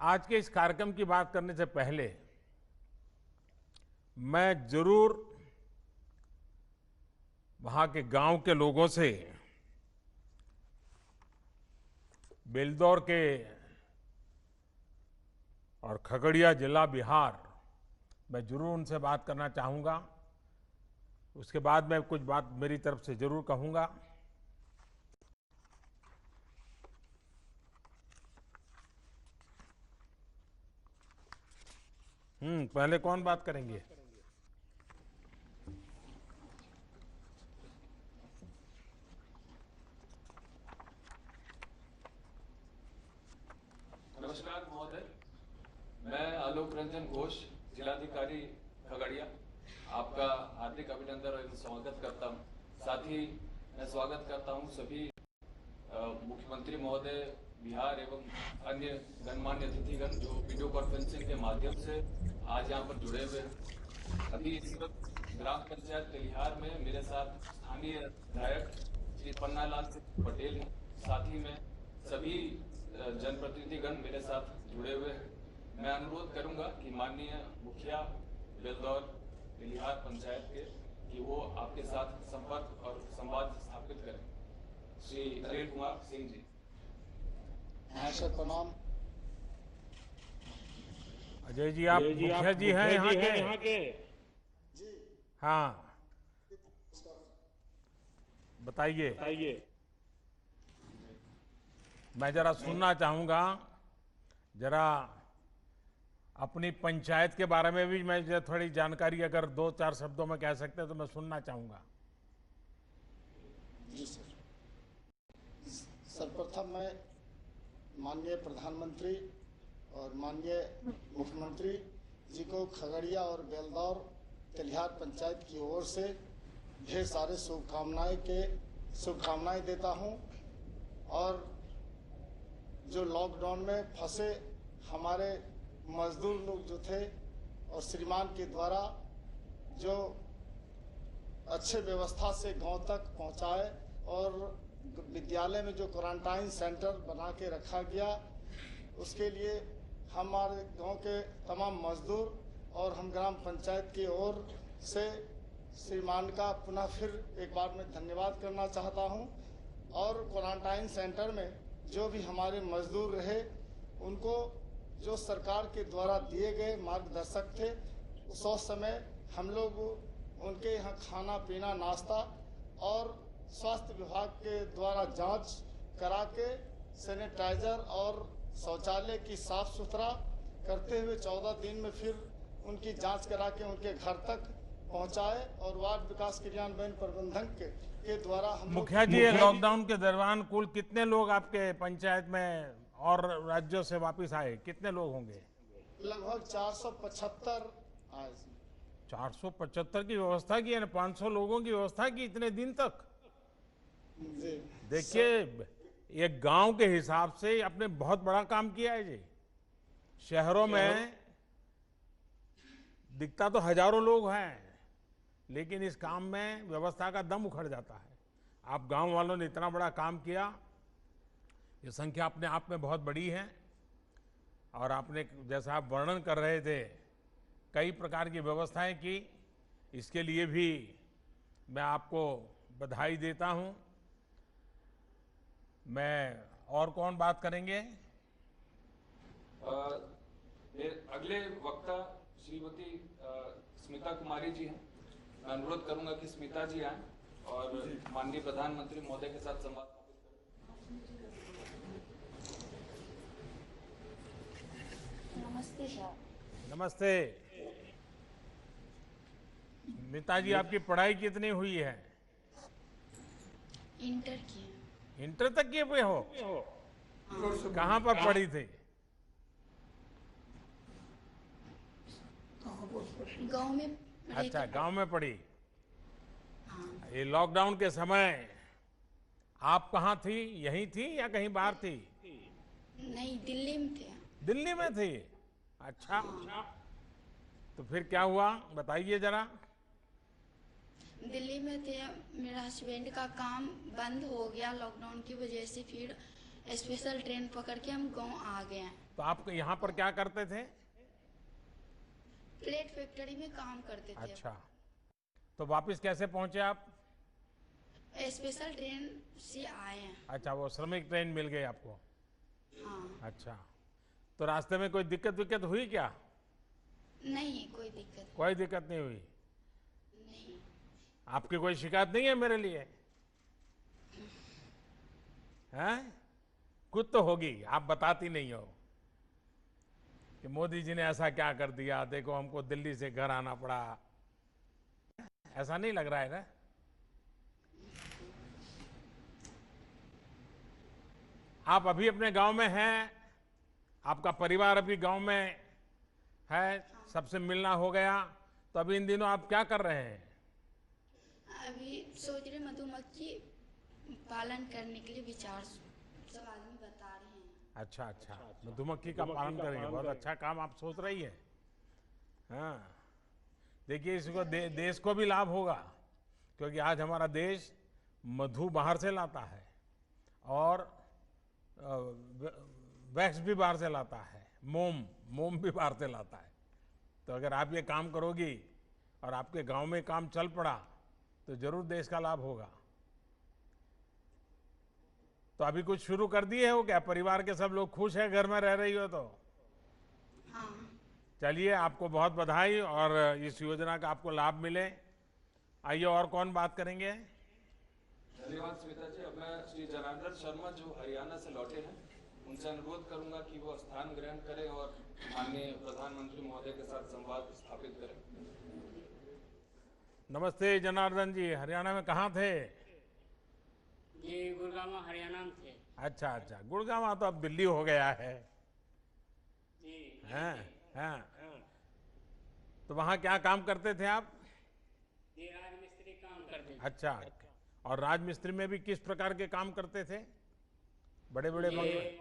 आज के इस कार्यक्रम की बात करने से पहले मैं जरूर वहां के गांव के लोगों से, बेलदौर के और खगड़िया जिला बिहार, मैं जरूर उनसे बात करना चाहूंगा। उसके बाद मैं कुछ बात मेरी तरफ से जरूर कहूंगा। पहले कौन बात करेंगे? नमस्कार महोदय, मैं आलोक रंजन घोष, जिलाधिकारी खगड़िया, आपका हार्दिक अभिनंदन और स्वागत करता हूं। साथ ही मैं स्वागत करता हूं सभी मुख्यमंत्री महोदय बिहार एवं अन्य गणमान्य अतिथिगण जो वीडियो कॉन्फ्रेंसिंग के माध्यम से आज यहां पर जुड़े हुए हैं। अभी इस वक्त ग्राम पंचायत तेलिहार में मेरे साथ स्थानीय विधायक श्री पन्नालाल पटेल हैं। साथ ही में सभी जनप्रतिनिधिगण मेरे साथ जुड़े हुए हैं। मैं अनुरोध करूंगा कि माननीय मुखिया बेलदौर तेलिहार पंचायत के कि वो आपके साथ संपर्क और संवाद स्थापित करें। श्री अनिल कुमार सिंह जी। सर प्रणाम। अजय जी, आप मुखिया जी हैं यहाँ के? हाँ, बताइए। मैं जरा सुनना चाहूंगा, जरा अपनी पंचायत के बारे में भी मैं थोड़ी जानकारी अगर 2-4 शब्दों में कह सकते हैं तो मैं सुनना चाहूंगा। जी सर। सर्वप्रथम मैं माननीय प्रधानमंत्री और माननीय मुख्यमंत्री जी को खगड़िया और बेलदौर तेलिहार पंचायत की ओर से ढेर सारे शुभकामनाएं देता हूं। और जो लॉकडाउन में फंसे हमारे मजदूर लोग जो थे और श्रीमान के द्वारा जो अच्छे व्यवस्था से गांव तक पहुंचाए और विद्यालय में जो क्वारंटाइन सेंटर बना के रखा गया, उसके लिए हमारे गांव के तमाम मजदूर और हम ग्राम पंचायत की ओर से श्रीमान का पुनः फिर एक बार मैं धन्यवाद करना चाहता हूं। और क्वारंटाइन सेंटर में जो भी हमारे मजदूर रहे, उनको जो सरकार के द्वारा दिए गए मार्गदर्शक थे, उस समय हम लोग उनके यहाँ खाना पीना नाश्ता और स्वास्थ्य विभाग के द्वारा जांच करा के सैनिटाइजर और शौचालय की साफ सुथरा करते हुए 14 दिन में फिर उनकी जांच करा के उनके घर तक पहुंचाए। और वार्ड विकास क्रियान्वयन प्रबंधन के द्वारा हम मुखिया जी, लॉकडाउन के दौरान कुल कितने लोग आपके पंचायत में और राज्यों से वापस आए? कितने लोग होंगे? लगभग 475 आए। 475 की व्यवस्था की, 500 लोगों की व्यवस्था की इतने दिन तक? देखिए, एक गांव के हिसाब से आपने बहुत बड़ा काम किया है जी। शहरों में दिखता तो हजारों लोग हैं, लेकिन इस काम में व्यवस्था का दम उखड़ जाता है। आप गांव वालों ने इतना बड़ा काम किया, ये संख्या अपने आप में बहुत बड़ी है। और आपने, जैसा आप वर्णन कर रहे थे, कई प्रकार की व्यवस्थाएं की, इसके लिए भी मैं आपको बधाई देता हूं। मैं और कौन बात करेंगे? अगले वक्ता श्रीमती स्मिता कुमारी जी हैं। मैं अनुरोध करूंगा कि स्मिता जी आए और माननीय प्रधानमंत्री महोदय के साथ संवाद स्थापित करें। नमस्ते सर। नमस्ते। स्मिता जी, आपकी पढ़ाई कितनी हुई है? इंटर की। इंटर तक किए हुए हो? कहाँ पर पढ़ी थी? गांव में। अच्छा, गांव में पढ़ी। हाँ। ये लॉकडाउन के समय आप कहाँ थी? यहीं थी या कहीं बाहर थी? नहीं, दिल्ली में थे। दिल्ली में थी? अच्छा। तो फिर क्या हुआ, बताइए जरा। दिल्ली में थे, मेरा हस्बैंड का काम बंद हो गया लॉकडाउन की वजह से। फिर स्पेशल ट्रेन पकड़ के हम गांव आ गए हैं। तो आप यहाँ पर क्या करते थे? प्लेट फैक्ट्री में काम करते थे। अच्छा, तो वापस कैसे पहुंचे आप? स्पेशल ट्रेन से आए हैं। अच्छा, वो श्रमिक ट्रेन मिल गई आपको? हाँ। अच्छा, तो रास्ते में कोई दिक्कत विक्कत हुई क्या? नहीं, कोई दिक्कत कोई दिक्कत नहीं हुई? नहीं। आपकी कोई शिकायत नहीं है मेरे लिए? हैं? कुछ तो होगी, आप बताती नहीं हो कि मोदी जी ने ऐसा क्या कर दिया, देखो हमको दिल्ली से घर आना पड़ा, ऐसा नहीं लग रहा है ना? आप अभी अपने गांव में हैं, आपका परिवार अभी गांव में है, सबसे मिलना हो गया, तो अभी इन दिनों आप क्या कर रहे हैं? अभी सोच रहे मधुमक्खी पालन करने के लिए विचार सब आदमी बता रहे हैं। अच्छा अच्छा, मधुमक्खी का पालन करेंगे, बहुत अच्छा काम आप सोच रही है। हाँ, देखिए इसको देश को भी लाभ होगा, क्योंकि आज हमारा देश मधु बाहर से लाता है और वैक्स भी बाहर से लाता है, मोम भी बाहर से लाता है। तो अगर आप ये काम करोगी और आपके गांव में काम चल पड़ा तो जरूर देश का लाभ होगा। तो अभी कुछ शुरू कर दिए हो क्या? परिवार के सब लोग खुश हैं घर में रह रही हो तो? हाँ। चलिए, आपको बहुत बधाई और इस योजना का आपको लाभ मिले। आइए, और कौन बात करेंगे? धन्यवाद श्वेता जी। अब मैं श्री जनार्दन शर्मा जो हरियाणा से लौटे हैं उनसे अनुरोध करूंगा कि वो स्थान ग्रहण करें और माननीय प्रधानमंत्री महोदय के साथ संवाद स्थापित करें। नमस्ते जनार्दन जी, हरियाणा में कहाँ थे? ये गुड़गांव हरियाणा में थे। अच्छा अच्छा, गुड़गांव तो अब दिल्ली हो गया है। जी। हैं हैं, तो वहाँ क्या काम करते थे आप? ये राजमिस्त्री काम करते थे। अच्छा, और राजमिस्त्री में भी किस प्रकार के काम करते थे? बड़े बड़े बंगले?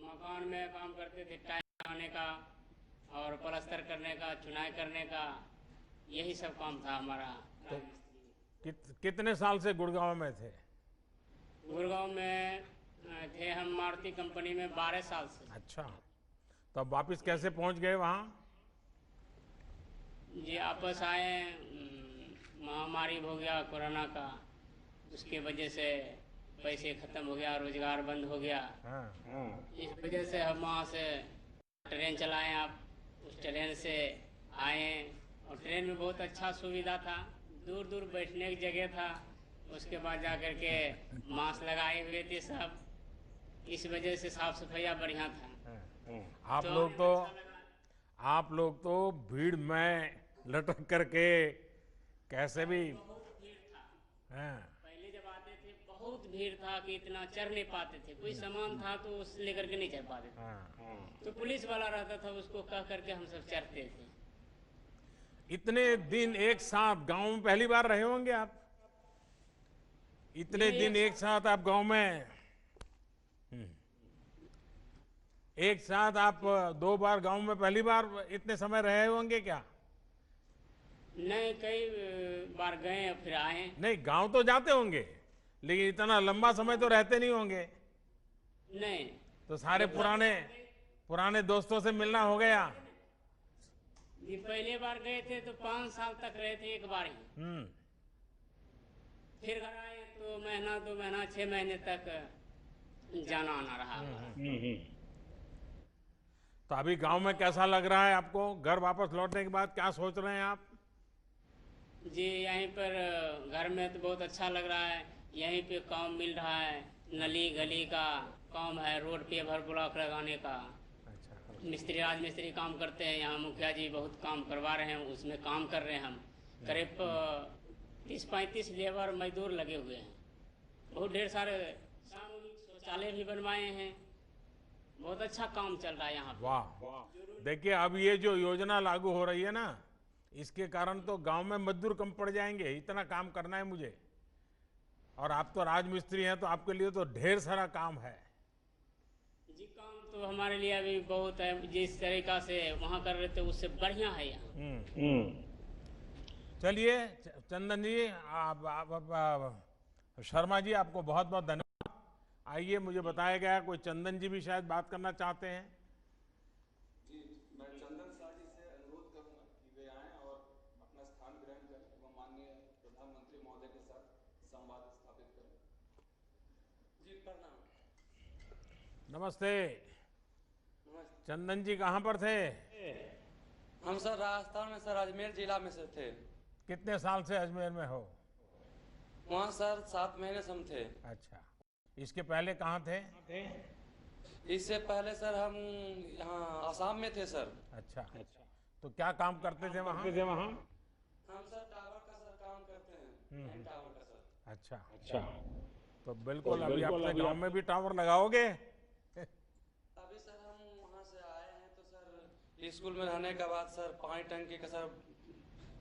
मकान में काम करते थे, टाइल लगाने का और प्लास्टर करने का, चुनाई करने का, यही सब काम था हमारा। कितने साल से गुड़गांव में थे? गुड़गांव में थे हम मारुति कंपनी में 12 साल से। अच्छा, तो अब वापिस कैसे पहुंच गए वहाँ? जी वापस आए, महामारी हो गया कोरोना का, उसके वजह से पैसे खत्म हो गया, रोजगार बंद हो गया। इस वजह से हम वहाँ से ट्रेन चलाएं, आप उस ट्रेन से आए और ट्रेन में बहुत अच्छा सुविधा था, दूर दूर बैठने की जगह था, उसके बाद जाकर के मास्क लगाए हुए थे सब, इस वजह से साफ सफाई बढ़िया था। आप लोग तो भीड़ में लटक करके कैसे भी पहले जब आते थे बहुत भीड़ था कि इतना चढ़ नहीं पाते थे, कोई सामान था तो उस लेकर के नहीं चढ़ पाते थे, तो पुलिस वाला रहता था, उसको कह करके हम सब चढ़ते थे। इतने दिन एक साथ गांव में पहली बार रहे होंगे आप? इतने दिन एक साथ आप गांव में, एक साथ आप 2 बार गांव में पहली बार इतने समय रहे होंगे क्या? नहीं, कई बार गए फिर आए। नहीं, गांव तो जाते होंगे लेकिन इतना लंबा समय तो रहते नहीं होंगे। नहीं, तो सारे पुराने दोस्तों से मिलना हो गया? ये पहले बार गए थे तो 5 साल तक रहे थे एक बार ही। फिर घर आए तो महीना 2 महीना 6 महीने तक जाना आना रहा। तो अभी गांव में कैसा लग रहा है आपको? घर वापस लौटने के बाद क्या सोच रहे हैं आप? जी यहीं पर घर में तो बहुत अच्छा लग रहा है, यहीं पे काम मिल रहा है, नली गली का काम है, रोड पे भर ब्लॉक लगाने का। मिस्त्री राजमिस्त्री काम करते हैं यहाँ, मुखिया जी बहुत काम करवा रहे हैं, उसमें काम कर रहे हैं हम। करीब 30-35 लेबर मजदूर लगे हुए हैं, बहुत ढेर सारे सामूहिक शौचालय भी बनवाए हैं, बहुत अच्छा काम चल रहा है यहाँ पे। वाह, देखिए अब ये जो योजना लागू हो रही है ना, इसके कारण तो गांव में मजदूर कम पड़ जाएंगे, इतना काम करना है मुझे। और आप तो राजमिस्त्री हैं तो आपके लिए तो ढेर सारा काम है। जी काम तो हमारे लिए अभी बहुत है, जिस तरीका से वहाँ कर रहे थे उससे बढ़िया है यहाँ। चलिए चंदन जी, शर्मा जी, आपको बहुत बहुत धन्यवाद। आइए, मुझे बताया गया कोई चंदन जी भी शायद बात करना चाहते हैं। जी, मैं चंदन शाह जी से अनुरोध करूंगा कि वे आएं और अपना स्थान ग्रहण करें एवं माननीय प्रधानमंत्री महोदय के साथ संवाद स्थापित करें। जी प्रणाम। नमस्ते। चंदन जी कहाँ पर थे? हम सर राजस्थान में, सर अजमेर जिला में से थे। कितने साल से अजमेर में हो? वहाँ सर 7 महीने से हम थे। अच्छा, इसके पहले कहाँ थे? इससे पहले सर हम यहाँ आसाम में थे सर। अच्छा, तो क्या काम करते थे वहाँ? हम सर टावर का सर काम करते हैं, एन टावर का सर। अच्छा, तो बिल्कुल अभी अपने गांव में भी टावर लगाओगे? अभी सर हम वहाँ से आए हैं तो सर स्कूल में रहने के बाद सर पानी टंकी का सर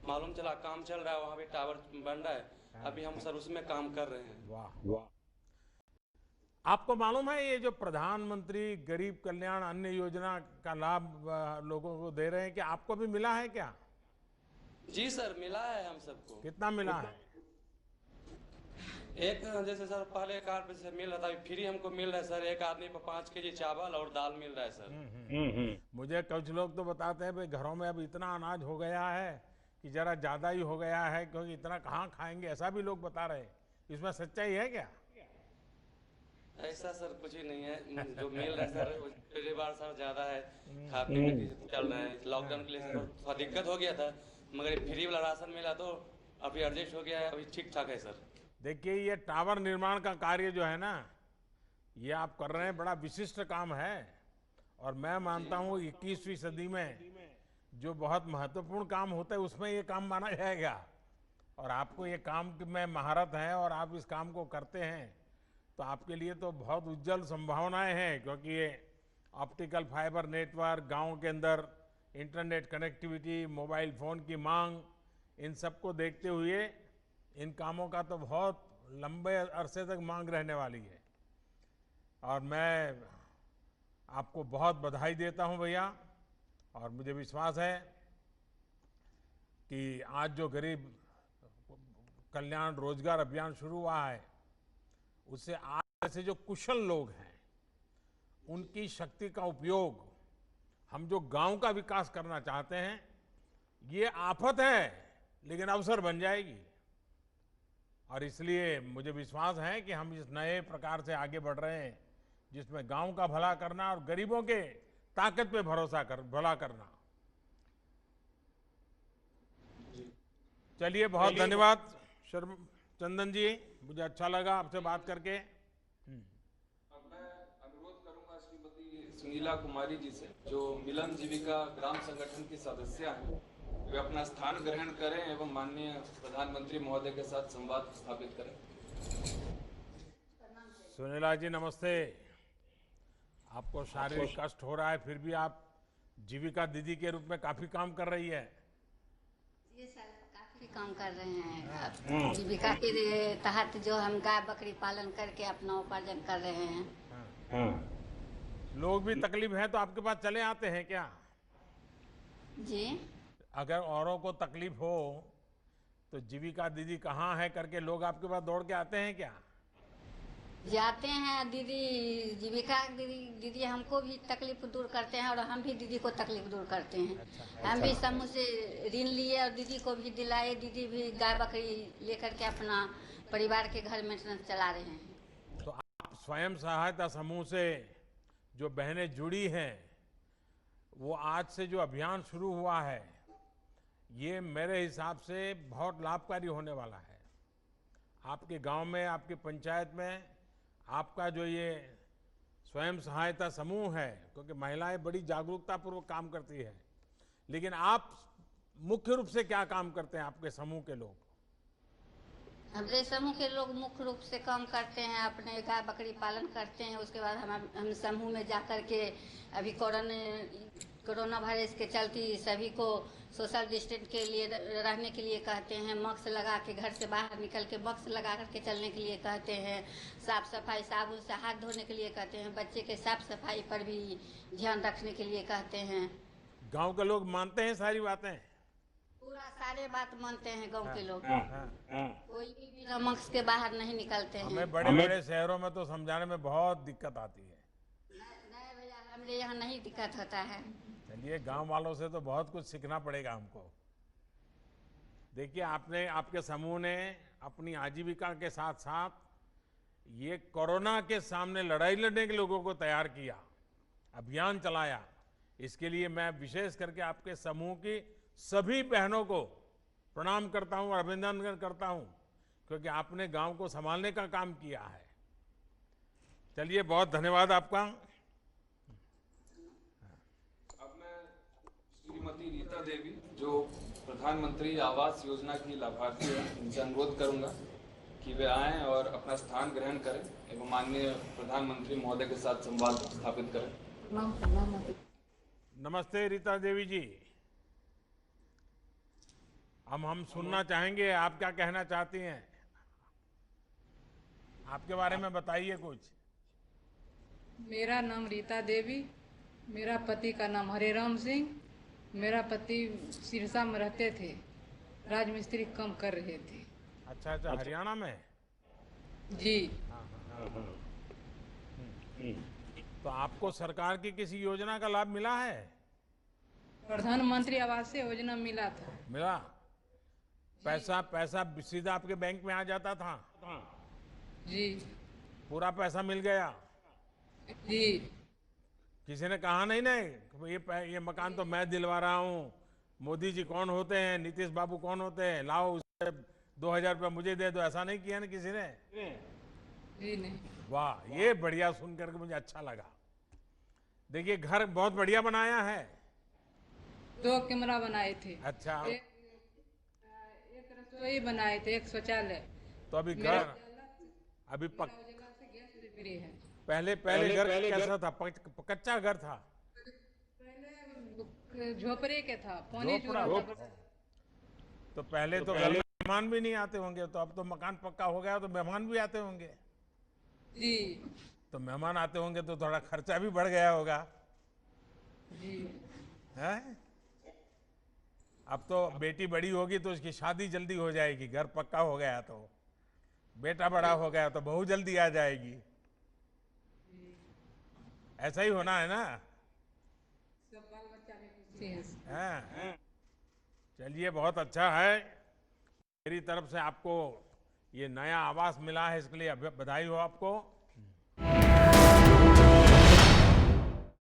मालूम चला काम चल रहा है, वहाँ भी टावर बन रहा है। अभी हम सर उसमें काम कर रहे हैं। वाह। आपको मालूम है ये जो प्रधानमंत्री गरीब कल्याण अन्न योजना का लाभ लोगों को दे रहे हैं, कि आपको भी मिला है क्या? जी सर मिला है हम सबको। कितना मिला है? एक जैसे सर पहले कार्ड से मिल रहा था, अभी फ्री हमको मिल रहा है सर। एक आदमी पर 5 केजी चावल और दाल मिल रहा है सर। मुझे कुछ लोग तो बताते हैं भाई घरों में अब इतना अनाज हो गया है कि जरा ज्यादा ही हो गया है, क्योंकि इतना कहाँ खाएंगे, ऐसा भी लोग बता रहे हैं। इसमें सच्चाई है क्या? ऐसा सर कुछ ही नहीं है, जो मिल रहा है सर पिछली बार सर ज्यादा है, खा पीने की चल रहा है। लॉकडाउन के लिए सर थोड़ा दिक्कत हो गया था, मगर फ्री वाला राशन मिला तो अभी एडजस्ट हो गया है, अभी ठीक ठाक है सर। देखिए, ये टावर निर्माण का कार्य जो है ना, ये आप कर रहे हैं, बड़ा विशिष्ट काम है। और मैं मानता हूँ 21वीं सदी में जो बहुत महत्वपूर्ण काम होता है उसमें ये काम माना जाएगा। और आपको ये काम में महारत है और आप इस काम को करते हैं, तो आपके लिए तो बहुत उज्जवल संभावनाएं हैं, क्योंकि ये ऑप्टिकल फाइबर नेटवर्क, गांव के अंदर इंटरनेट कनेक्टिविटी, मोबाइल फ़ोन की मांग, इन सबको देखते हुए इन कामों का तो बहुत लंबे अरसे तक मांग रहने वाली है। और मैं आपको बहुत बधाई देता हूं भैया, और मुझे विश्वास है कि आज जो गरीब कल्याण रोजगार अभियान शुरू हुआ है, उससे आज जैसे जो कुशल लोग हैं उनकी शक्ति का उपयोग हम जो गांव का विकास करना चाहते हैं, ये आफत है लेकिन अवसर बन जाएगी। और इसलिए मुझे विश्वास है कि हम इस नए प्रकार से आगे बढ़ रहे हैं, जिसमें गांव का भला करना और गरीबों के ताकत पे भला करना। चलिए, बहुत धन्यवाद चंदन जी, मुझे अच्छा लगा आपसे बात करके। अब मैं अनुरोध करूंगा श्रीमती सुनीला कुमारी जी से, जो मिलन जीविका ग्राम संगठन की सदस्य हैं, वे अपना स्थान ग्रहण करें एवं माननीय प्रधानमंत्री महोदय के साथ संवाद स्थापित करें। सुनीला जी नमस्ते। आपको शारीरिक कष्ट हो रहा है, फिर भी आप जीविका दीदी के रूप में काफी काम कर रही है। ये सर काफी काम कर रहे हैं। जीविका के तहत जो हम गाय बकरी पालन करके अपना उपार्जन कर रहे हैं। लोग भी तकलीफ है तो आपके पास चले आते हैं क्या? जी, अगर औरों को तकलीफ हो तो जीविका दीदी कहाँ है करके लोग आपके पास दौड़ के आते हैं क्या? जाते हैं दीदी, जीविका दीदी हमको भी तकलीफ दूर करते हैं और हम भी दीदी को तकलीफ दूर करते हैं। हम भी समूह से ऋण लिए और दीदी को भी दिलाए। दीदी भी गाय बकरी लेकर के अपना परिवार के घर मेंटेनेंस चला रहे हैं। तो आप स्वयं सहायता समूह से जो बहनें जुड़ी हैं, वो आज से जो अभियान शुरू हुआ है, ये मेरे हिसाब से बहुत लाभकारी होने वाला है। आपके गांव में, आपकी पंचायत में आपका जो ये स्वयं सहायता समूह है, क्योंकि महिलाएं बड़ी जागरूकता पूर्वक काम करती है, लेकिन आप मुख्य रूप से क्या काम करते हैं? आपके समूह के लोग, हमारे समूह के लोग मुख्य रूप से काम करते हैं, अपने गाय बकरी पालन करते हैं। उसके बाद हम समूह में जाकर के अभी कोरोना वायरस के चलते सभी को सोशल डिस्टेंस के लिए रहने के लिए कहते हैं। मास्क लगा के घर से बाहर निकल के मास्क लगा करके चलने के लिए कहते हैं। साफ सफाई, साबुन से हाथ धोने के लिए कहते हैं। बच्चे के साफ सफाई पर भी ध्यान रखने के लिए कहते हैं। गांव के लोग मानते हैं सारी बातें? पूरा सारे बात मानते हैं गांव के लोग। कोई भी बिना मास्क के बाहर नहीं निकलते हैं। हमें बड़े बड़े शहरों में तो समझाने में बहुत दिक्कत आती है। नहीं भैया, हमारे यहाँ नहीं दिक्कत होता है। चलिए, गांव वालों से तो बहुत कुछ सीखना पड़ेगा हमको। देखिए, आपने, आपके समूह ने अपनी आजीविका के साथ साथ ये कोरोना के सामने लड़ाई लड़ने के लोगों को तैयार किया, अभियान चलाया। इसके लिए मैं विशेष करके आपके समूह की सभी बहनों को प्रणाम करता हूं और अभिनंदन करता हूं, क्योंकि आपने गांव को संभालने का काम किया है। चलिए, बहुत धन्यवाद आपका। अब मैं श्रीमती रीता देवी, जो प्रधानमंत्री आवास योजना की लाभार्थी है, उनसे अनुरोध करूंगा कि वे आएं और अपना स्थान ग्रहण करें एवं माननीय प्रधानमंत्री महोदय के साथ संवाद स्थापित करें। नमस्ते रीता देवी जी, हम सुनना चाहेंगे आप क्या कहना चाहती हैं। आपके बारे में बताइए कुछ। मेरा नाम रीता देवी, मेरा पति का नाम हरेराम सिंह। मेरा पति सिरसा में रहते थे, राजमिस्त्री काम कर रहे थे। अच्छा, हरियाणा में। जी। तो आपको सरकार की किसी योजना का लाभ मिला है? प्रधानमंत्री आवास योजना मिला था। मिला? पैसा सीधा आपके बैंक में आ जाता था? जी। पूरा पैसा मिल गया? जी। किसी ने कहा नहीं ना ये मकान तो मैं दिलवा रहा हूँ, मोदी जी कौन होते हैं, नीतीश बाबू कौन होते हैं, लाओ उससे 2000 रुपया मुझे दे दो, ऐसा नहीं किया ना किसी ने? जी नहीं। वाह, ये बढ़िया सुन करके मुझे अच्छा लगा। देखिए, घर बहुत बढ़िया बनाया है। 2 कमरा बनाए थे। अच्छा। एक रसोई बनाए थे, एक शौचालय। तो अभी घर अभी फ्री है। पहले घर कैसा था? कच्चा घर था? पहले झोपड़े के था, पानी जुड़ा था। तो पहले तो घर में मेहमान भी नहीं आते होंगे, तो अब तो मकान पक्का हो गया तो मेहमान भी आते होंगे। जी। तो मेहमान आते होंगे तो थोड़ा खर्चा भी बढ़ गया होगा। जी। है? अब तो बेटी बड़ी होगी तो उसकी शादी जल्दी हो जाएगी, घर पक्का हो गया तो। बेटा बड़ा हो गया तो बहू जल्दी आ जाएगी। ऐसा ही होना है ना? सब बाल बच्चा भी खुशी है। हैं? चलिए, बहुत अच्छा है। मेरी तरफ से आपको ये नया आवास मिला है, इसके लिए बधाई हो आपको।